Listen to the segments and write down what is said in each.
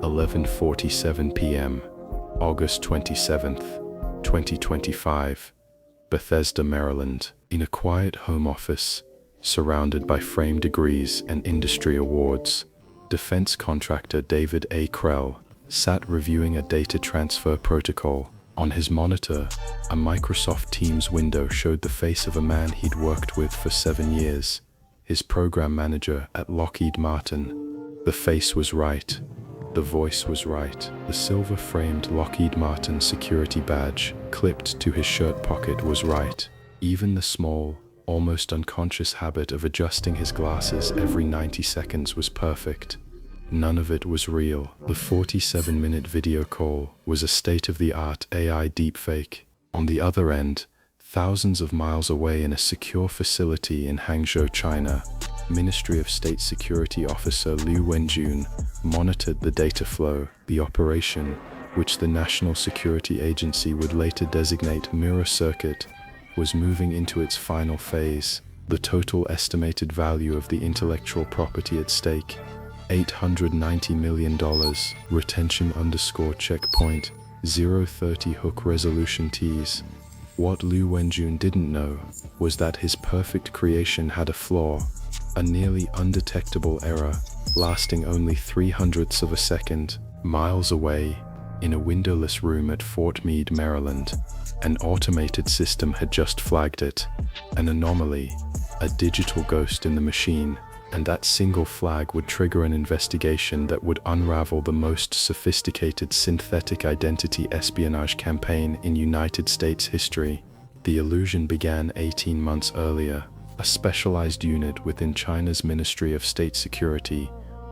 11:47 p.m., August 27th, 2025, Bethesda, Maryland. In a quiet home office, surrounded by framed degrees and industry awards, defense contractor David A. Krell sat reviewing a data transfer protocol. On his monitor, a Microsoft Teams window showed the face of a man he'd worked with for 7 years, his program manager at Lockheed Martin. The face was right. The voice was right. The silver-framed Lockheed Martin security badge clipped to his shirt pocket was right. Even the small, almost unconscious habit of adjusting his glasses every 90 seconds was perfect. None of it was real. The 47-minute video call was a state-of-the-art AI deepfake. On the other end, thousands of miles away in a secure facility in Hangzhou, China, Ministry of State Security Officer Liu Wenjun monitored the data flow. The operation, which the National Security Agency would later designate Mirror Circuit, was moving into its final phase. The total estimated value of the intellectual property at stake, $890 million. Retention_checkpoint 030 hook resolution tease. What Liu Wenjun didn't know was that his perfect creation had a flaw, a nearly undetectable error, lasting only 0.03 of a second. Miles away, in a windowless room at Fort Meade, Maryland, an automated system had just flagged it. An anomaly, a digital ghost in the machine. And that single flag would trigger an investigation that would unravel the most sophisticated synthetic identity espionage campaign in United States history. The illusion began 18 months earlier. A specialized unit within China's Ministry of State Security,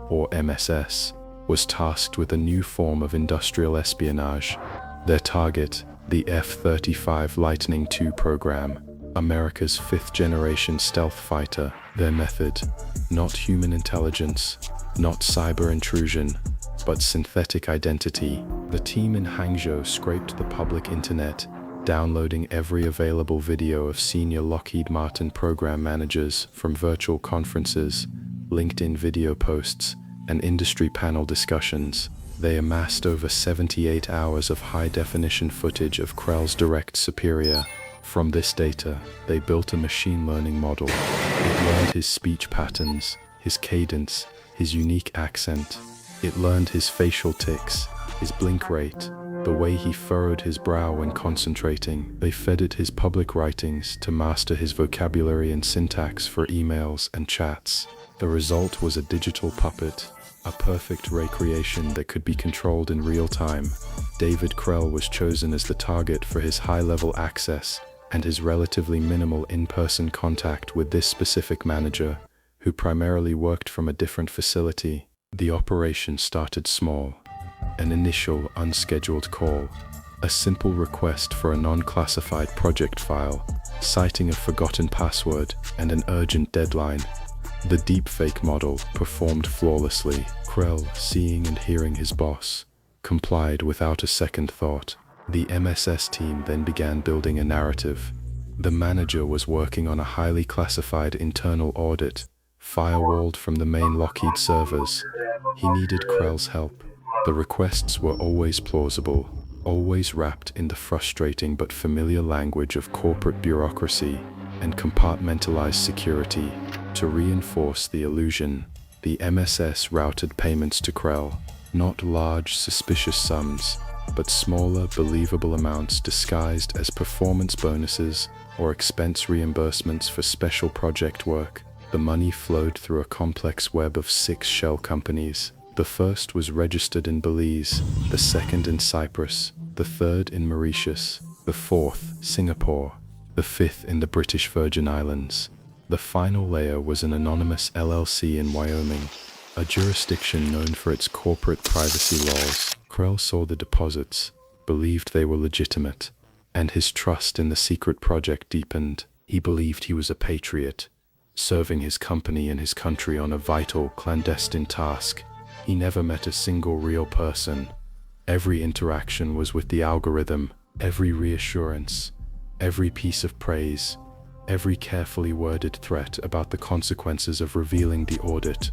or MSS, was tasked with a new form of industrial espionage. Their target, the F-35 Lightning II program, America's fifth-generation stealth fighter. Their method, not human intelligence, not cyber intrusion, but synthetic identity. The team in Hangzhou scraped the public internet, downloading every available video of senior Lockheed Martin program managers from virtual conferences, LinkedIn video posts, and industry panel discussions. They amassed over 78 hours of high-definition footage of Krell's direct superior. From this data, they built a machine learning model. It learned his speech patterns, his cadence, his unique accent. It learned his facial tics, his blink rate, the way he furrowed his brow when concentrating. They fed it his public writings to master his vocabulary and syntax for emails and chats. The result was a digital puppet, a perfect recreation that could be controlled in real time. David Krell was chosen as the target for his high-level access and his relatively minimal in-person contact with this specific manager, who primarily worked from a different facility. The operation started small. An initial unscheduled call, a simple request for a non-classified project file, citing a forgotten password and an urgent deadline. The deepfake model performed flawlessly. Krell, seeing and hearing his boss, complied without a second thought. The MSS team then began building a narrative. The manager was working on a highly classified internal audit, firewalled from the main Lockheed servers. He needed Krell's help. The requests were always plausible, always wrapped in the frustrating but familiar language of corporate bureaucracy and compartmentalized security. To reinforce the illusion, the MSS routed payments to Krell, not large, suspicious sums, but smaller, believable amounts disguised as performance bonuses or expense reimbursements for special project work. The money flowed through a complex web of 6 shell companies. The first was registered in Belize, the second in Cyprus, the third in Mauritius, the fourth, Singapore, the fifth in the British Virgin Islands. The final layer was an anonymous LLC in Wyoming, a jurisdiction known for its corporate privacy laws. Krell saw the deposits, believed they were legitimate, and his trust in the secret project deepened. He believed he was a patriot, serving his company and his country on a vital, clandestine task. He never met a single real person. Every interaction was with the algorithm, every reassurance, every piece of praise, Every carefully worded threat about the consequences of revealing the audit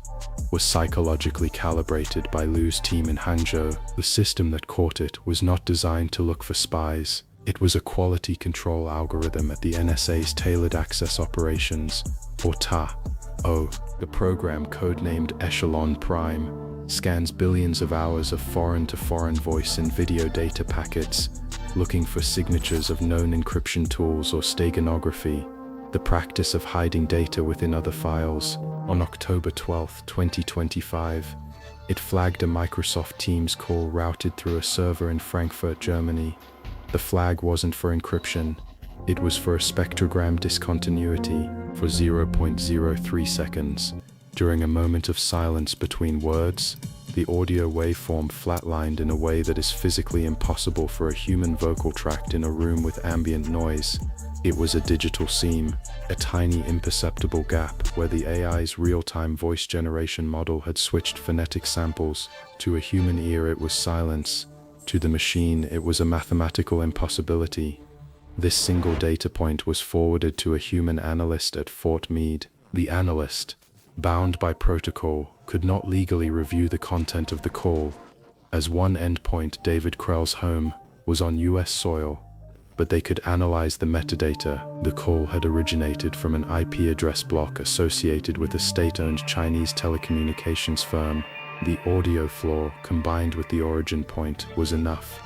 was psychologically calibrated by Liu's team in Hangzhou. The system that caught it was not designed to look for spies. It was a quality control algorithm at the NSA's Tailored Access Operations, or TA-O. The program, codenamed Echelon Prime, scans billions of hours of foreign-to-foreign voice and video data packets, looking for signatures of known encryption tools or steganography, the practice of hiding data within other files. On October 12, 2025, it flagged a Microsoft Teams call routed through a server in Frankfurt, Germany. The flag wasn't for encryption, it was for a spectrogram discontinuity for 0.03 seconds. During a moment of silence between words, the audio waveform flatlined in a way that is physically impossible for a human vocal tract in a room with ambient noise. It was a digital seam, a tiny imperceptible gap where the AI's real-time voice generation model had switched phonetic samples. To a human ear it was silence. To the machine it was a mathematical impossibility. This single data point was forwarded to a human analyst at Fort Meade. The analyst, bound by protocol, could not legally review the content of the call, as one endpoint, David Krell's home, was on US soil, but they could analyze the metadata. The call had originated from an IP address block associated with a state-owned Chinese telecommunications firm. The audio flaw, combined with the origin point, was enough.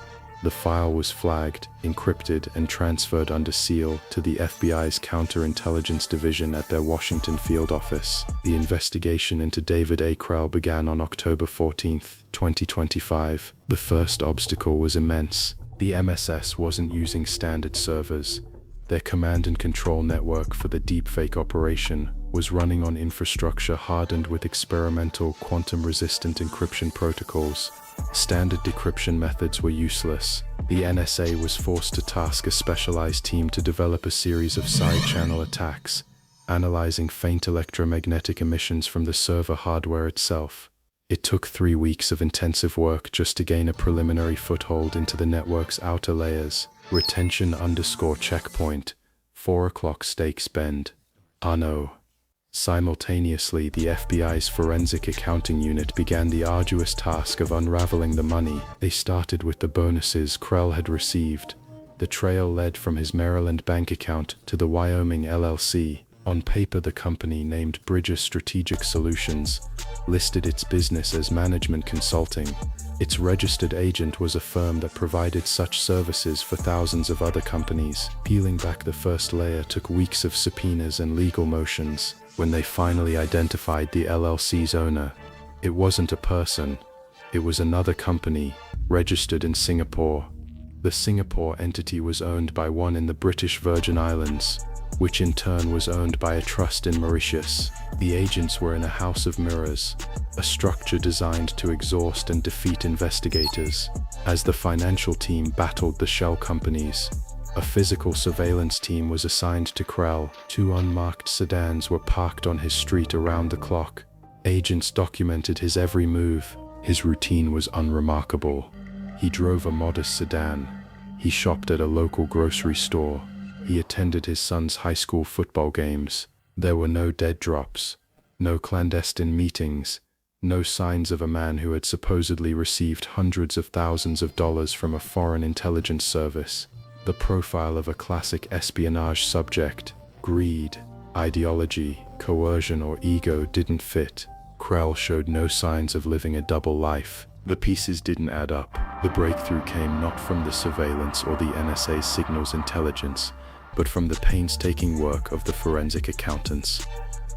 The file was flagged, encrypted, and transferred under seal to the FBI's counterintelligence division at their Washington field office. The investigation into David A. Krell began on October 14, 2025. The first obstacle was immense. The MSS wasn't using standard servers. Their command and control network for the Deepfake operation was running on infrastructure hardened with experimental quantum-resistant encryption protocols. Standard decryption methods were useless. The NSA was forced to task a specialized team to develop a series of side-channel attacks, analyzing faint electromagnetic emissions from the server hardware itself. It took 3 weeks of intensive work just to gain a preliminary foothold into the network's outer layers. Retention_checkpoint, 4 o'clock stakes bend. No. Simultaneously, the FBI's forensic accounting unit began the arduous task of unraveling the money. They started with the bonuses Krell had received. The trail led from his Maryland bank account to the Wyoming LLC. On paper, the company, named Bridger Strategic Solutions, listed its business as management consulting. Its registered agent was a firm that provided such services for thousands of other companies. Peeling back the first layer took weeks of subpoenas and legal motions. When they finally identified the LLC's owner, it wasn't a person, it was another company, registered in Singapore. The Singapore entity was owned by one in the British Virgin Islands, which in turn was owned by a trust in Mauritius. The agents were in a house of mirrors, a structure designed to exhaust and defeat investigators. As the financial team battled the shell companies, a physical surveillance team was assigned to Krell. 2 unmarked sedans were parked on his street around the clock. Agents documented his every move. His routine was unremarkable. He drove a modest sedan. He shopped at a local grocery store. He attended his son's high school football games. There were no dead drops, no clandestine meetings, no signs of a man who had supposedly received hundreds of thousands of dollars from a foreign intelligence service. The profile of a classic espionage subject, greed, ideology, coercion, or ego didn't fit. Krell showed no signs of living a double life. The pieces didn't add up. The breakthrough came not from the surveillance or the NSA's signals intelligence, but from the painstaking work of the forensic accountants.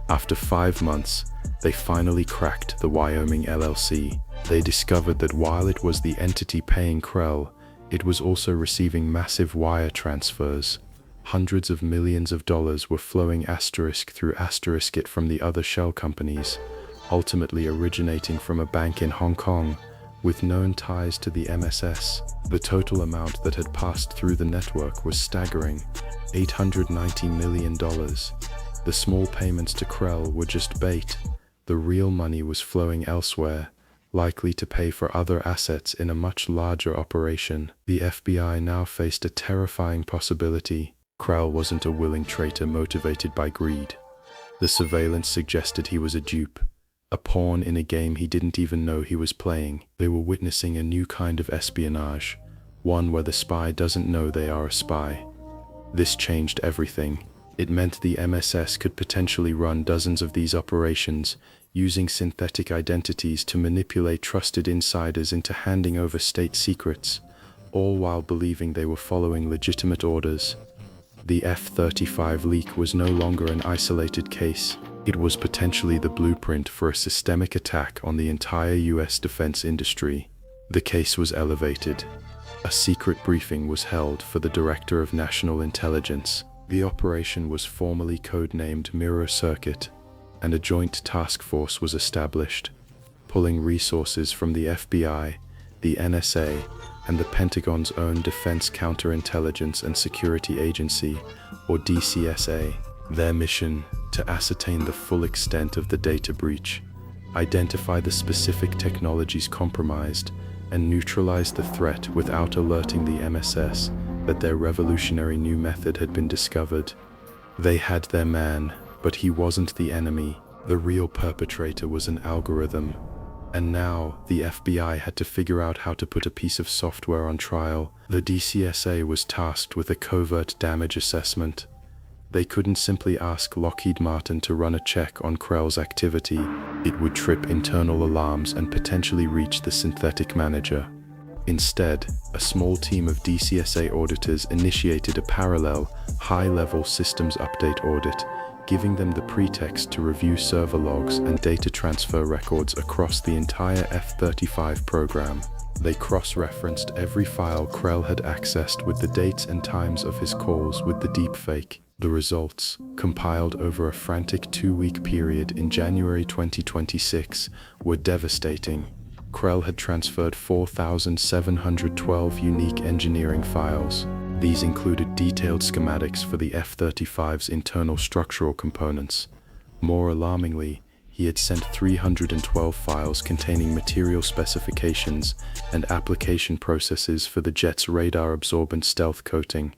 After 5 months, they finally cracked the Wyoming LLC. They discovered that while it was the entity paying Krell, it was also receiving massive wire transfers. Hundreds of millions of dollars were flowing through it from the other shell companies, ultimately originating from a bank in Hong Kong, with known ties to the MSS. The total amount that had passed through the network was staggering, $890 million. The small payments to Krell were just bait. The real money was flowing elsewhere, likely to pay for other assets in a much larger operation. The FBI now faced a terrifying possibility. Krell wasn't a willing traitor motivated by greed. The surveillance suggested he was a dupe, a pawn in a game he didn't even know he was playing. They were witnessing a new kind of espionage, one where the spy doesn't know they are a spy. This changed everything. It meant the MSS could potentially run dozens of these operations, using synthetic identities to manipulate trusted insiders into handing over state secrets, all while believing they were following legitimate orders. The F-35 leak was no longer an isolated case. It was potentially the blueprint for a systemic attack on the entire US defense industry. The case was elevated. A secret briefing was held for the Director of National Intelligence. The operation was formally codenamed Mirror Circuit, and a joint task force was established, pulling resources from the FBI, the NSA, and the Pentagon's own Defense Counterintelligence and Security Agency, or DCSA. Their mission: to ascertain the full extent of the data breach, identify the specific technologies compromised, and neutralize the threat without alerting the MSS that their revolutionary new method had been discovered. They had their man, but he wasn't the enemy. The real perpetrator was an algorithm. And now, the FBI had to figure out how to put a piece of software on trial. The DCSA was tasked with a covert damage assessment. They couldn't simply ask Lockheed Martin to run a check on Krell's activity. It would trip internal alarms and potentially reach the synthetic manager. Instead, a small team of DCSA auditors initiated a parallel, high-level systems update audit, giving them the pretext to review server logs and data transfer records across the entire F-35 program. They cross-referenced every file Krell had accessed with the dates and times of his calls with the deepfake. The results, compiled over a frantic 2-week period in January 2026, were devastating. Krell had transferred 4,712 unique engineering files. These included detailed schematics for the F-35's internal structural components. More alarmingly, he had sent 312 files containing material specifications and application processes for the jet's radar-absorbent stealth coating.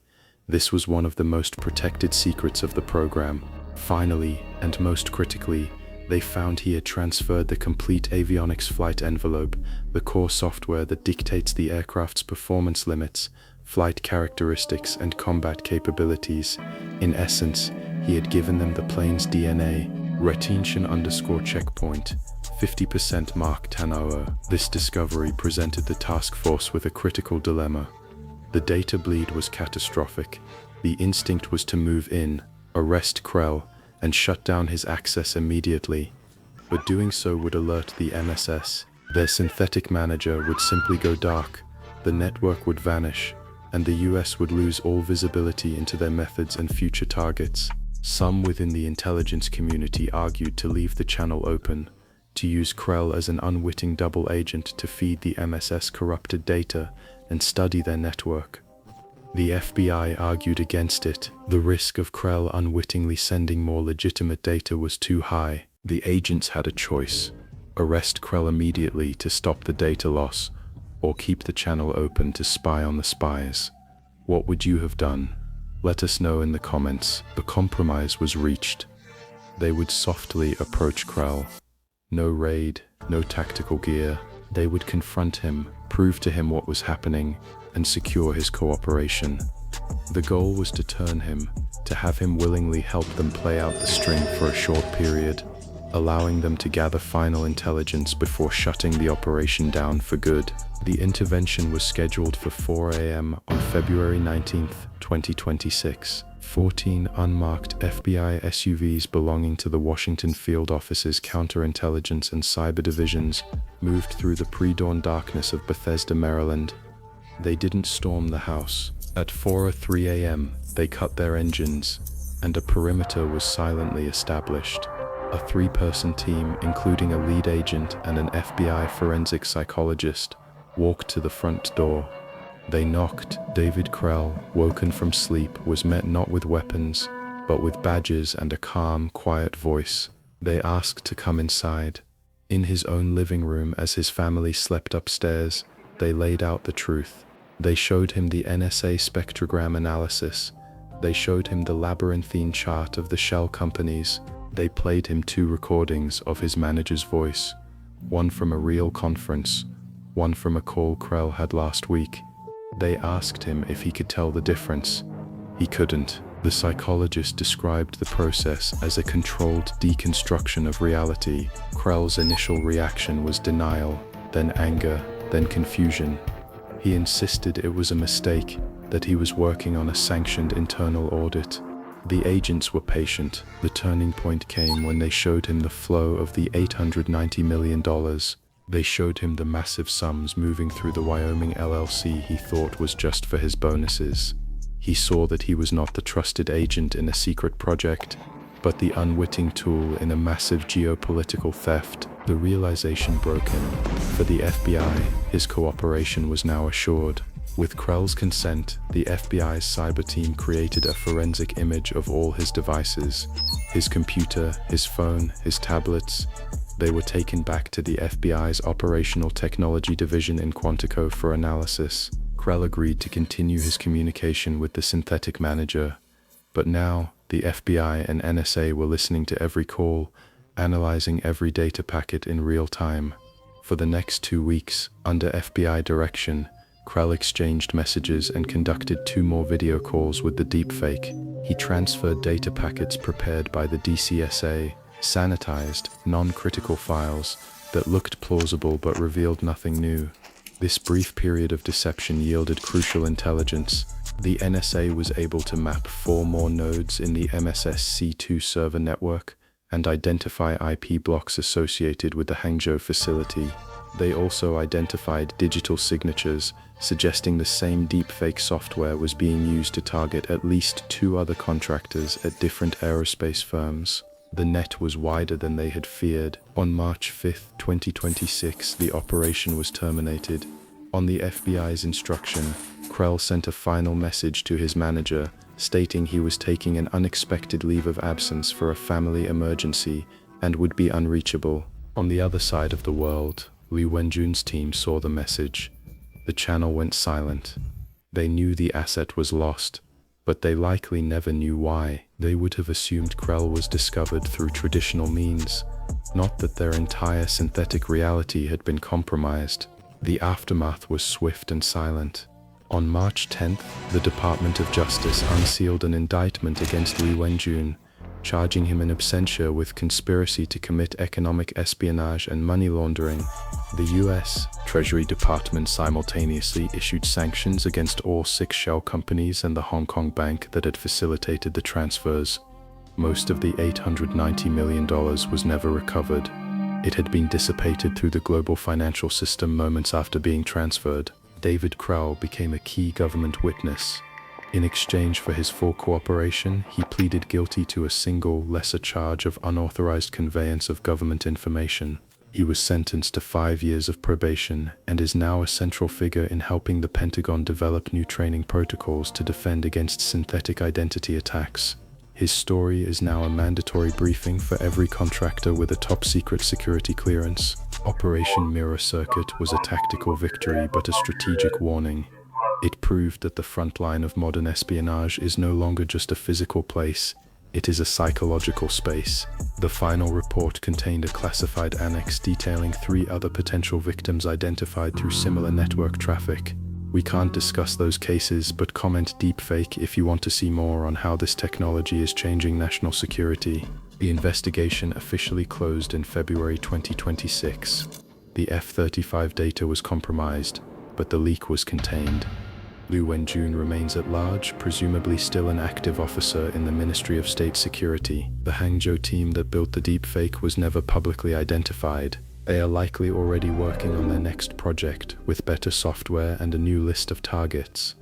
This was one of the most protected secrets of the program. Finally, and most critically, they found he had transferred the complete avionics flight envelope, the core software that dictates the aircraft's performance limits, flight characteristics, and combat capabilities. In essence, he had given them the plane's DNA. Retention_checkpoint, 50% mark 10-hour. This discovery presented the task force with a critical dilemma. The data bleed was catastrophic. The instinct was to move in, arrest Krell, and shut down his access immediately. But doing so would alert the MSS. Their synthetic manager would simply go dark, the network would vanish, and the US would lose all visibility into their methods and future targets. Some within the intelligence community argued to leave the channel open, to use Krell as an unwitting double agent to feed the MSS corrupted data and study their network. The FBI argued against it. The risk of Krell unwittingly sending more legitimate data was too high. The agents had a choice: arrest Krell immediately to stop the data loss, or keep the channel open to spy on the spies. What would you have done? Let us know in the comments. The compromise was reached. They would softly approach Krell. No raid, no tactical gear. They would confront him, prove to him what was happening, and secure his cooperation. The goal was to turn him, to have him willingly help them play out the string for a short period, allowing them to gather final intelligence before shutting the operation down for good. The intervention was scheduled for 4 a.m. on February 19, 2026. 14 unmarked FBI SUVs belonging to the Washington field office's counterintelligence and cyber divisions moved through the pre-dawn darkness of Bethesda, Maryland. They didn't storm the house. At 4:03 a.m., they cut their engines, and a perimeter was silently established. A 3-person team, including a lead agent and an FBI forensic psychologist, walked to the front door. They knocked. David Krell, woken from sleep, was met not with weapons, but with badges and a calm, quiet voice. They asked to come inside. In his own living room, as his family slept upstairs, they laid out the truth. They showed him the NSA spectrogram analysis, They showed him the labyrinthine chart of the shell companies. They played him 2 recordings of his manager's voice, one from a real conference, one from a call Krell had last week. They asked him if he could tell the difference. He couldn't. The psychologist described the process as a controlled deconstruction of reality. Krell's initial reaction was denial, then anger, then confusion. He insisted it was a mistake, that he was working on a sanctioned internal audit. The agents were patient. The turning point came when they showed him the flow of the $890 million. They showed him the massive sums moving through the Wyoming LLC he thought was just for his bonuses. He saw that he was not the trusted agent in a secret project, but the unwitting tool in a massive geopolitical theft. The realization broke him. For the FBI, his cooperation was now assured. With Krell's consent, the FBI's cyber team created a forensic image of all his devices, his computer, his phone, his tablets. They were taken back to the FBI's Operational Technology Division in Quantico for analysis. Krell agreed to continue his communication with the synthetic manager, but now the FBI and NSA were listening to every call, analyzing every data packet in real time. For the next 2 weeks, under FBI direction, Krell exchanged messages and conducted 2 more video calls with the Deepfake. He transferred data packets prepared by the DCSA, sanitized, non-critical files that looked plausible but revealed nothing new. This brief period of deception yielded crucial intelligence. The NSA was able to map 4 more nodes in the MSSC2 server network and identify IP blocks associated with the Hangzhou facility. They also identified digital signatures, suggesting the same deepfake software was being used to target at least 2 other contractors at different aerospace firms. The net was wider than they had feared. On March 5, 2026, the operation was terminated. On the FBI's instruction, Krell sent a final message to his manager, stating he was taking an unexpected leave of absence for a family emergency and would be unreachable. On the other side of the world, Liu Wenjun's team saw the message. The channel went silent. They knew the asset was lost, but they likely never knew why. They would have assumed Krell was discovered through traditional means, not that their entire synthetic reality had been compromised. The aftermath was swift and silent. On March 10th, the Department of Justice unsealed an indictment against Liu Wenjun, charging him in absentia with conspiracy to commit economic espionage and money laundering. The U.S. Treasury Department simultaneously issued sanctions against all 6 shell companies and the Hong Kong bank that had facilitated the transfers. Most of the $890 million was never recovered. It had been dissipated through the global financial system moments after being transferred. David Krell became a key government witness. In exchange for his full cooperation, he pleaded guilty to a single, lesser charge of unauthorized conveyance of government information. He was sentenced to 5 years of probation and is now a central figure in helping the Pentagon develop new training protocols to defend against synthetic identity attacks. His story is now a mandatory briefing for every contractor with a top-secret security clearance. Operation Mirror Circuit was a tactical victory but a strategic warning. It proved that the front line of modern espionage is no longer just a physical place, it is a psychological space. The final report contained a classified annex detailing 3 other potential victims identified through similar network traffic. We can't discuss those cases, but comment Deepfake if you want to see more on how this technology is changing national security. The investigation officially closed in February 2026. The F-35 data was compromised, but the leak was contained. Liu Wenjun remains at large, presumably still an active officer in the Ministry of State Security. The Hangzhou team that built the deepfake was never publicly identified. They are likely already working on their next project, with better software and a new list of targets.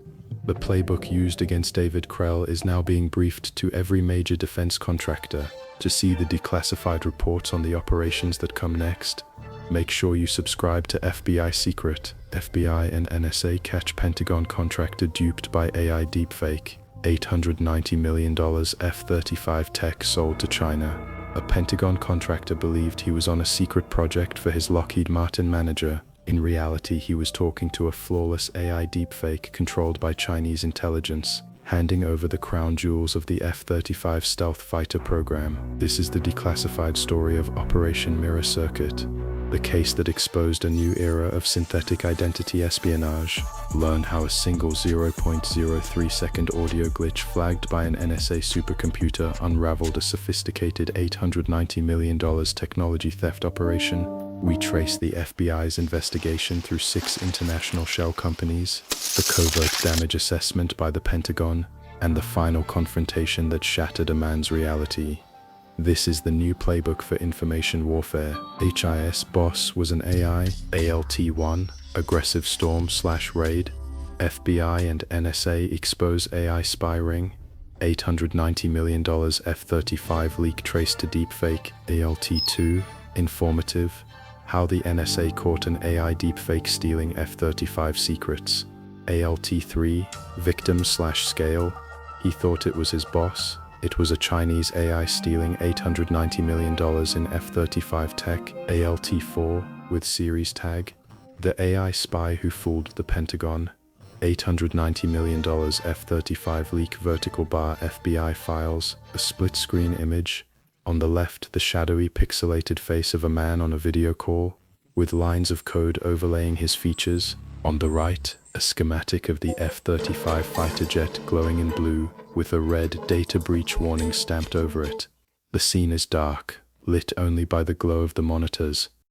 The playbook used against David Krell is now being briefed to every major defense contractor. To see the declassified reports on the operations that come next, make sure you subscribe to FBI Secret. FBI and NSA catch Pentagon contractor duped by AI deepfake. $890 million F-35 tech sold to China. A Pentagon contractor believed he was on a secret project for his Lockheed Martin manager. In reality, he was talking to a flawless AI deepfake controlled by Chinese intelligence. handing over the crown jewels of the F-35 stealth fighter program. This is the declassified story of Operation Mirror Circuit, the case that exposed a new era of synthetic identity espionage. Learn how a single 0.03-second audio glitch flagged by an NSA supercomputer unraveled a sophisticated $890 million technology theft operation. We trace the FBI's investigation through 6 international shell companies, the covert damage assessment by the Pentagon, and the final confrontation that shattered a man's reality. This is the new playbook for information warfare. HIS Boss was an AI, ALT-1, aggressive storm/raid. FBI and NSA expose AI spy ring. $890 million F-35 leak traced to Deepfake. ALT-2, informative. How the NSA caught an AI deepfake stealing F-35 secrets. ALT-3, victim/scale. He thought it was his boss. It was a Chinese AI stealing $890 million in F-35 tech. ALT-4, with series tag. The AI spy who fooled the Pentagon. $890 million F-35 leak vertical bar FBI files, a split-screen image. On the left, the shadowy pixelated face of a man on a video call, with lines of code overlaying his features. On the right, a schematic of the F-35 fighter jet glowing in blue, with a red data breach warning stamped over it. The scene is dark, lit only by the glow of the monitors,